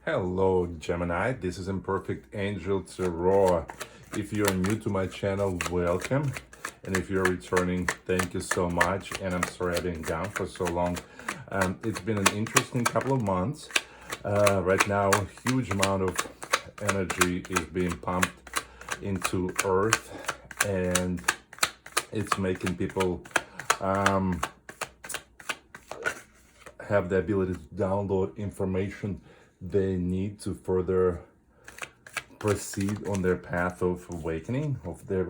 Hello, Gemini. This is Imperfect Angel Tarot. If you're new to my channel, welcome. And if you're returning, thank you so much. And I'm sorry I've been gone for so long. It's been an interesting couple of months. Right now, a huge amount of energy is being pumped into Earth, and it's making people have the ability to download information they need to further proceed on their path of awakening,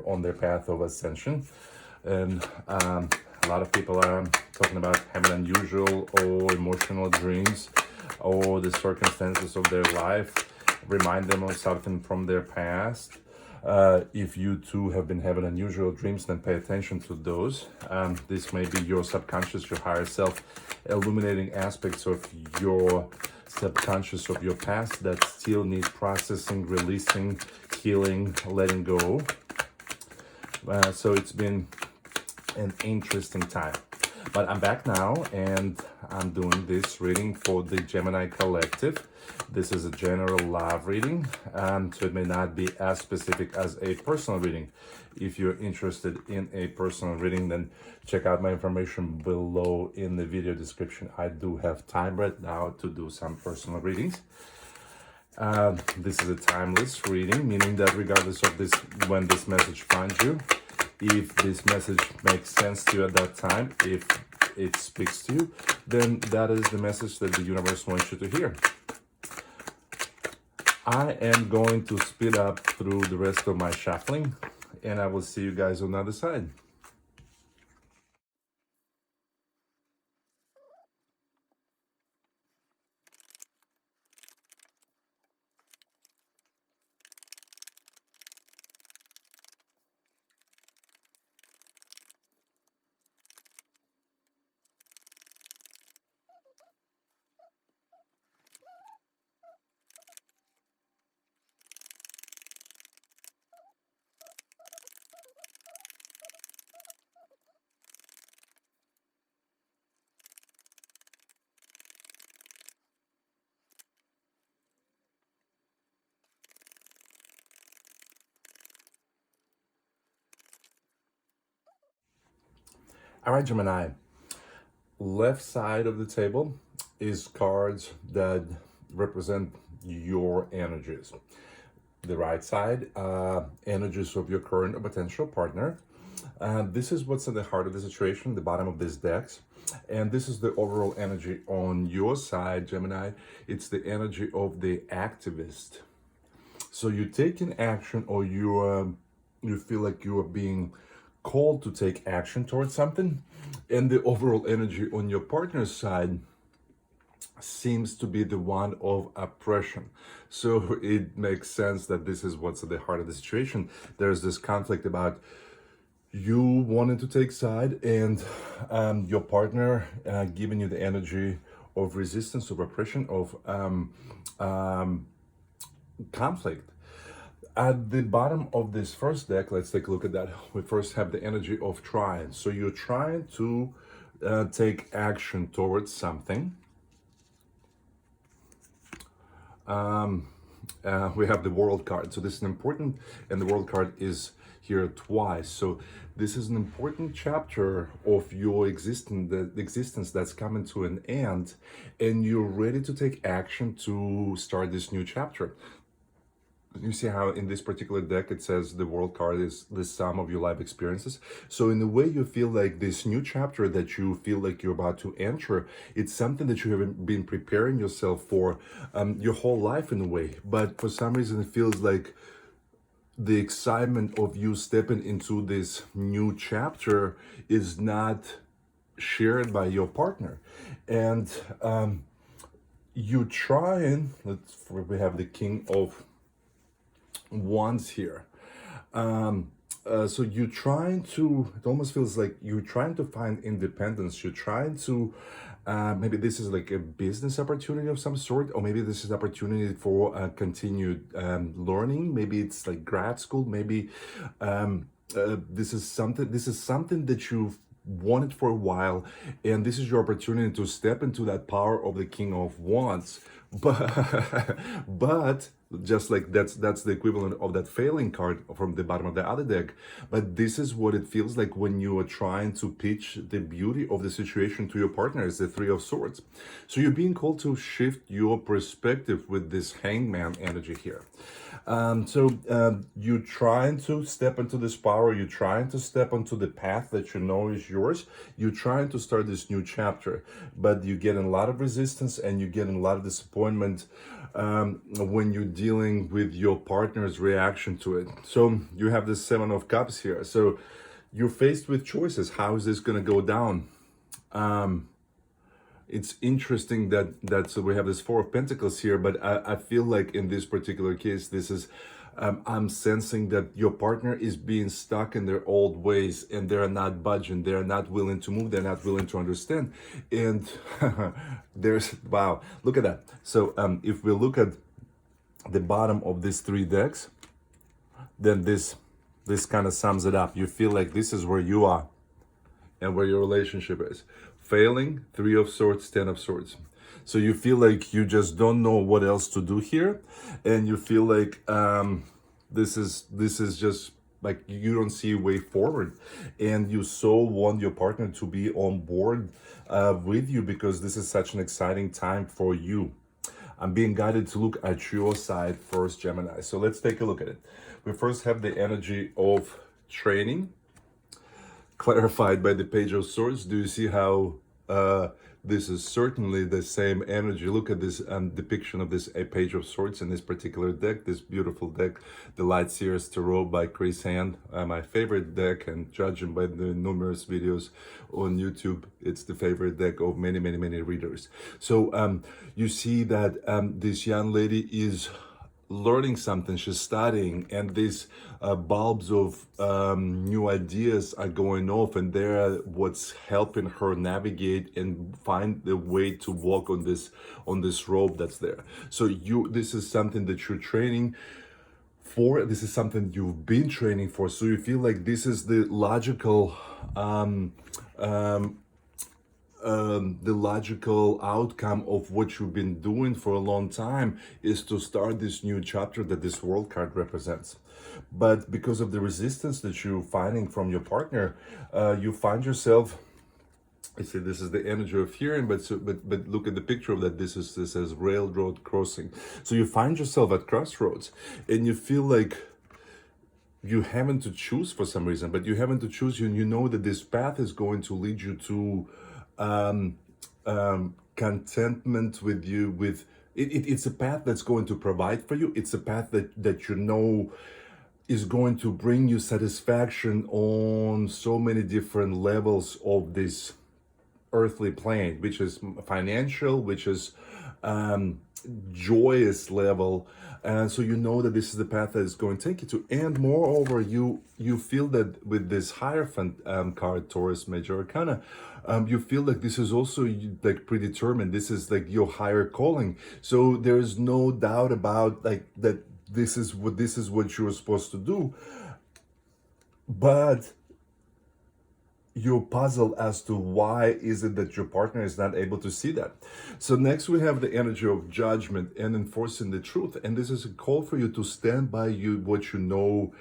on their path of ascension. And a lot of people are talking about having unusual or emotional dreams, or the circumstances of their life remind them of something from their past. If you too have been having unusual dreams, then pay attention to those. This may be your subconscious, your higher self, illuminating aspects of your subconscious, of your past that still need processing, releasing, healing, letting go. So it's been an interesting time. But I'm back now, and I'm doing this reading for the Gemini Collective. This is a general love reading, so it may not be as specific as a personal reading. If you're interested in a personal reading, then check out my information below in the video description. I do have time right now to do some personal readings. This is a timeless reading, meaning that regardless of this, when this message finds you, if this message makes sense to you at that time, if it speaks to you, then that is the message that the universe wants you to hear. I am going to speed up through the rest of my shuffling, and I will see you guys on the other side. All right, Gemini. Left side of the table is cards that represent your energies. The right side, energies of your current or potential partner. This is what's at the heart of the situation, the bottom of this deck. And this is the overall energy on your side, Gemini. It's the energy of the activist. So you take an action, or you feel like you are being called to take action towards something, and the overall energy on your partner's side seems to be the one of oppression. So it makes sense that this is what's at the heart of the situation. There's this conflict about you wanting to take side, and your partner giving you the energy of resistance, of oppression, of conflict. At the bottom of this first deck, let's take a look at that. We first have the energy of trying. So you're trying to take action towards something. We have the World card. So this is important, and the World card is here twice. So this is an important chapter of your existence that's coming to an end, and you're ready to take action to start this new chapter. You see how in this particular deck it says the World card is the sum of your life experiences. So in a way, you feel like this new chapter that you feel like you're about to enter, it's something that you haven't been preparing yourself for your whole life in a way. But for some reason, it feels like the excitement of you stepping into this new chapter is not shared by your partner. And you try, we have the King of Wands here. So you're trying to, it almost feels like you're trying to find independence. You're trying to, maybe this is like a business opportunity of some sort, or maybe this is opportunity for continued learning. Maybe it's like grad school. Maybe this is something that you've wanted for a while, and this is your opportunity to step into that power of the King of Wands, but just like that's the equivalent of that failing card from the bottom of the other deck. But this is what it feels like when you are trying to pitch the beauty of the situation to your partner, is the Three of Swords. So you're being called to shift your perspective with this Hangman energy here. You're trying to step into this power, you're trying to step onto the path that you know is yours, you're trying to start this new chapter, but you get a lot of resistance and you get a lot of disappointment when you're dealing with your partner's reaction to it. So you have the Seven of Cups here. So you're faced with choices. How is this going to go down? It's interesting that so we have this Four of Pentacles here, but I feel like in this particular case, this is I'm sensing that your partner is being stuck in their old ways and they're not budging, they're not willing to move, they're not willing to understand. And there's, wow, look at that. So if we look at the bottom of these three decks, then this kind of sums it up. You feel like this is where you are and where your relationship is. Failing, Three of Swords, Ten of Swords. So you feel like you just don't know what else to do here, and you feel like this is just like you don't see a way forward, and you so want your partner to be on board with you, because this is such an exciting time for you. I'm being guided to look at your side first, Gemini. So let's take a look at it. We first have the energy of training, clarified by the Page of Swords. Do you see how this is certainly the same energy? Look at this depiction of this Page of Swords in this particular deck, this beautiful deck, the Light Seers Tarot by Chris Hand, my favorite deck, and judging by the numerous videos on YouTube, it's the favorite deck of many readers. So you see that this young lady is learning something, she's studying, and these bulbs of new ideas are going off, and they're what's helping her navigate and find the way to walk on this road that's there. So this is something that you're training for, this is something you've been training for, so you feel like this is the logical outcome of what you've been doing for a long time, is to start this new chapter that this World card represents. But because of the resistance that you're finding from your partner, you find yourself, I say this is the energy of hearing, but look at the picture of that. This says railroad crossing. So you find yourself at crossroads, and you feel like you having to choose for some reason, but you having to choose, and you know that this path is going to lead you to contentment with you, with it's a path that's going to provide for you. It's a path that you know is going to bring you satisfaction on so many different levels of this earthly plane, which is financial, which is joyous level. And so you know that this is the path that is going to take you to. And moreover, you feel that with this Hierophant card, Taurus Major Arcana, you feel like this is also like predetermined. This is like your higher calling. So there's no doubt about like that this is what you're supposed to do. But you're puzzled as to why is it that your partner is not able to see that. So next we have the energy of judgment and enforcing the truth, and this is a call for you to stand by what you know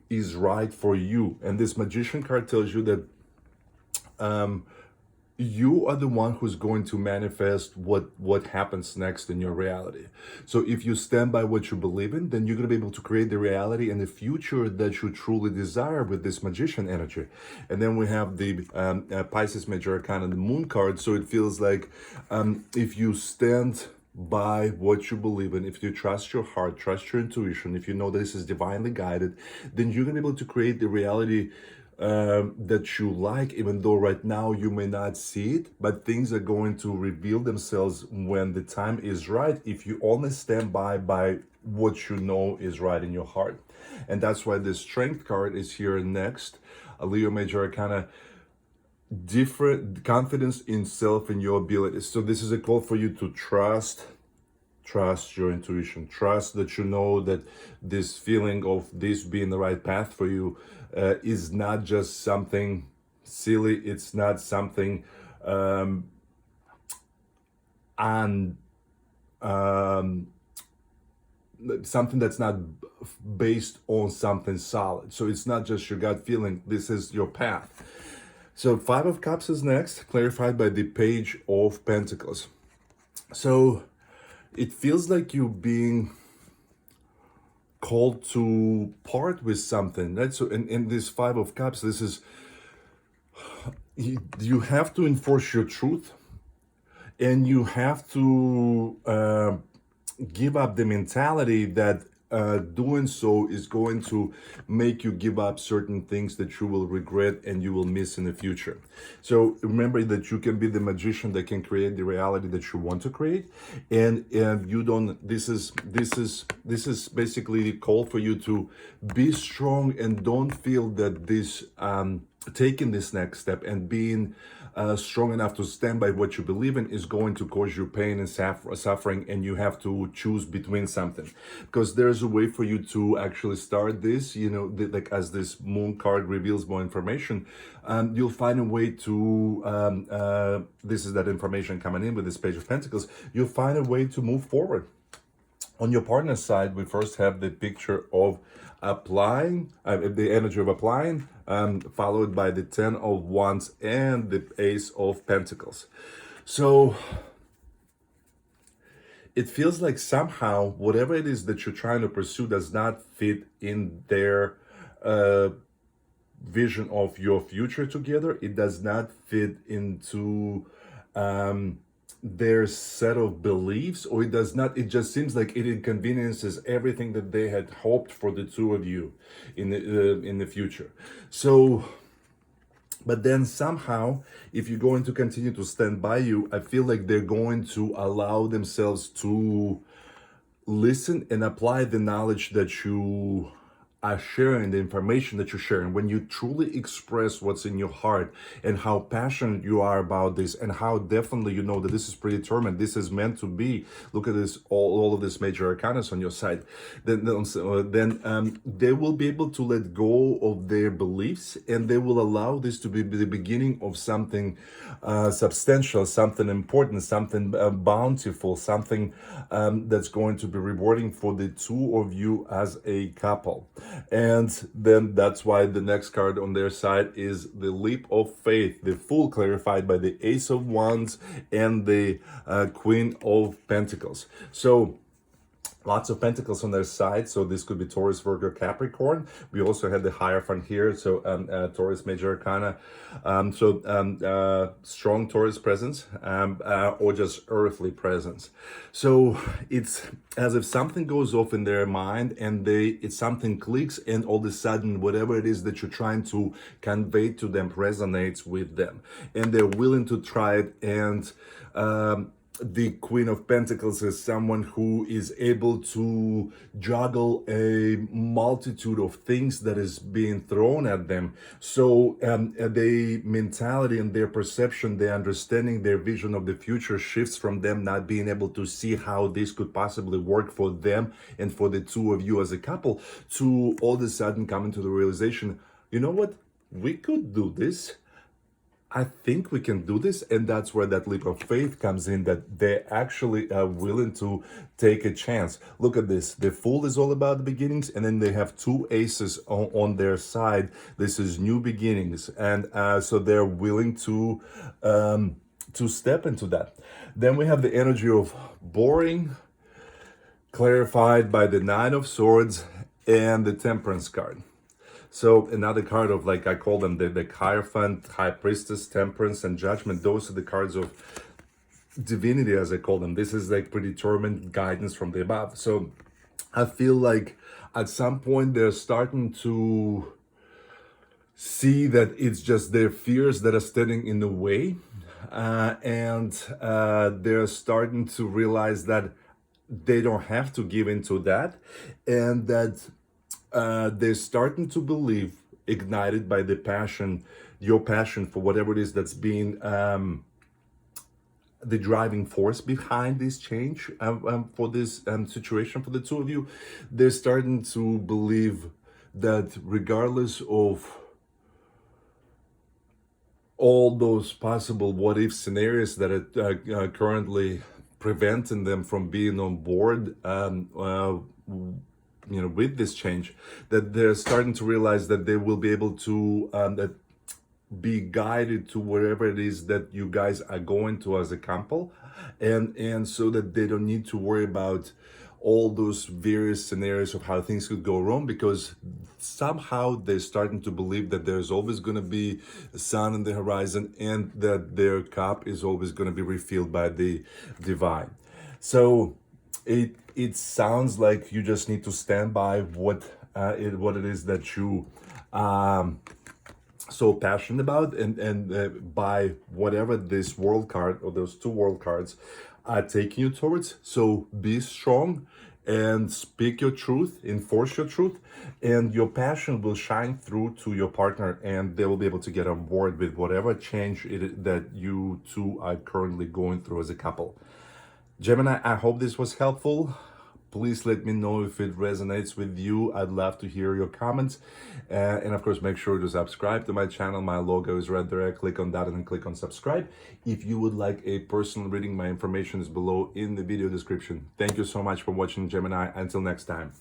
is right for you. And this Magician card tells you that you are the one who's going to manifest what happens next in your reality. So if you stand by what you believe in, then you're going to be able to create the reality and the future that you truly desire with this Magician energy. And then we have the Pisces Major Arcana, the Moon card. So it feels like if you stand by what you believe in, if you trust your heart, trust your intuition, if you know that this is divinely guided, then you're going to be able to create the reality that you like, even though right now you may not see it, but things are going to reveal themselves when the time is right, if you only stand by what you know is right in your heart. And that's why the Strength card is here next, a Leo Major Arcana, different confidence in self and your abilities. So this is a call for you to trust your intuition, trust that you know that this feeling of this being the right path for you is not just something silly, it's not something something that's not based on something solid. So it's not just your gut feeling, this is your path. So Five of Cups is next, clarified by the Page of Pentacles. So it feels like you being called to part with something, right? So in this Five of Cups, this is, you have to enforce your truth, and you have to give up the mentality that doing so is going to make you give up certain things that you will regret and you will miss in the future. So remember that you can be the magician that can create the reality that you want to create, and you don't. This is basically the call for you to be strong and don't feel that this taking this next step and being strong enough to stand by what you believe in is going to cause you pain and suffering, and you have to choose between something, because there's a way for you to actually start this, like as this moon card reveals more information, you'll find a way to this is that information coming in with this Page of Pentacles. You'll find a way to move forward. On your partner's side, we first have the picture of applying, the energy of applying, followed by the Ten of Wands and the Ace of Pentacles. So it feels like somehow whatever it is that you're trying to pursue does not fit in their vision of your future together. It does not fit into their set of beliefs, or it does not. It just seems like it inconveniences everything that they had hoped for the two of you in the future. So, but then somehow, if you're going to continue to stand by you, I feel like they're going to allow themselves to listen and apply the knowledge that you are sharing, the information that you're sharing. When you truly express what's in your heart and how passionate you are about this, and how definitely you know that this is predetermined, this is meant to be. Look at this, all of this major arcana on your side. Then they will be able to let go of their beliefs, and they will allow this to be the beginning of something substantial, something important, something bountiful, something that's going to be rewarding for the two of you as a couple. And then that's why the next card on their side is the Leap of Faith, the Fool, clarified by the Ace of Wands and the Queen of Pentacles. So lots of pentacles on their side, so this could be Taurus, Virgo, Capricorn. We also had the Hierophant here, so Taurus, Major Arcana. Strong Taurus presence, or just earthly presence. So it's as if something goes off in their mind, and something clicks, and all of a sudden, whatever it is that you're trying to convey to them resonates with them, and they're willing to try it. And the Queen of Pentacles is someone who is able to juggle a multitude of things that is being thrown at them. So their mentality and their perception, their understanding, their vision of the future shifts from them not being able to see how this could possibly work for them and for the two of you as a couple, to all of a sudden coming to the realization, you know what, we could do this. I think we can do this. And that's where that leap of faith comes in, that they actually are willing to take a chance. Look at this. The Fool is all about the beginnings, and then they have two aces on their side. This is new beginnings. And so they're willing to step into that. Then we have the energy of boring, clarified by the Nine of Swords and the Temperance card. So another card of, like I call them, the Hierophant, High Priestess, Temperance, and Judgment. Those are the cards of divinity, as I call them. This is like predetermined guidance from the above. So I feel like at some point they're starting to see that it's just their fears that are standing in the way. And they're starting to realize that they don't have to give into that, and that they're starting to believe, ignited by the passion, your passion for whatever it is that's being the driving force behind this change for this situation for the two of you. They're starting to believe that regardless of all those possible what-if scenarios that are currently preventing them from being on board with this change, that they're starting to realize that they will be able to be guided to wherever it is that you guys are going to as a couple, and so that they don't need to worry about all those various scenarios of how things could go wrong, because somehow they're starting to believe that there's always going to be a sun on the horizon, and that their cup is always going to be refilled by the divine. So it sounds like you just need to stand by what it is that you so passionate about, and by whatever this world card or those two world cards are taking you towards. So be strong and speak your truth, enforce your truth, and your passion will shine through to your partner, and they will be able to get on board with whatever change that you two are currently going through as a couple. Gemini, I hope this was helpful. Please let me know if it resonates with you. I'd love to hear your comments. And of course, make sure to subscribe to my channel. My logo is right there. Click on that and then click on subscribe. If you would like a personal reading, my information is below in the video description. Thank you so much for watching, Gemini. Until next time.